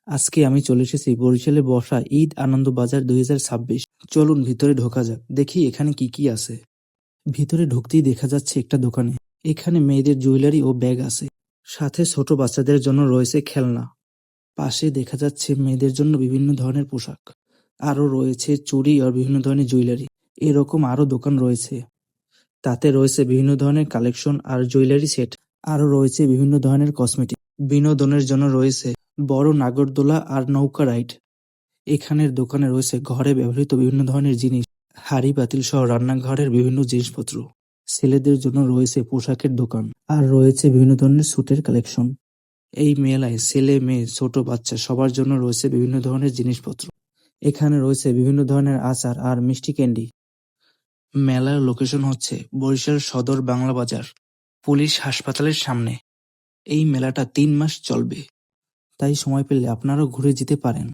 আজকে আমি চলে এসেছি বরিশালে বসা ঈদ আনন্দ বাজার ২০২৬। চলুন ভিতরে ঢোকা যাক, দেখি এখানে কি কি আছে। ভিতরে ঢুকতেই দেখা যাচ্ছে একটা দোকানে। এখানে মেয়েদের জুয়েলারি ও ব্যাগ আছে, সাথে ছোট বাচ্চাদের জন্য রয়েছে খেলনা। পাশে দেখা যাচ্ছে মেয়েদের জন্য বিভিন্ন ধরনের পোশাক, আরও রয়েছে চুড়ি আর বিভিন্ন ধরনের জুয়েলারি। এরকম আরও দোকান রয়েছে, তাতে রয়েছে বিভিন্ন ধরনের কালেকশন আর জুয়েলারি সেট। আরও রয়েছে বিভিন্ন ধরনের কসমেটিক। বিনোদনের জন্য রয়েছে বড় নাগরদোলা আর নৌকা রাইড। এখানের দোকানে রয়েছে ঘরে ব্যবহৃত বিভিন্ন ধরনের জিনিস, হাঁড়ি পাতিল সহ রান্নাঘরের বিভিন্ন জিনিসপত্র। ছেলেদের জন্য রয়েছে পোশাকের দোকান, আর রয়েছে বিভিন্ন ধরনের স্যুটের কালেকশন। এই মেলায় ছেলে মেয়ে ছোট বাচ্চা সবার জন্য রয়েছে বিভিন্ন ধরনের জিনিসপত্র। এখানে রয়েছে বিভিন্ন ধরনের আচার আর মিষ্টি ক্যান্ডি। মেলার লোকেশন হচ্ছে বরিশাল সদর বাংলা বাজার, পুলিশ হাসপাতালের সামনে। এই মেলাটা ৩ মাস চলবে, তাই সময় পেলে আপনারাও ঘুরে যেতে পারেন।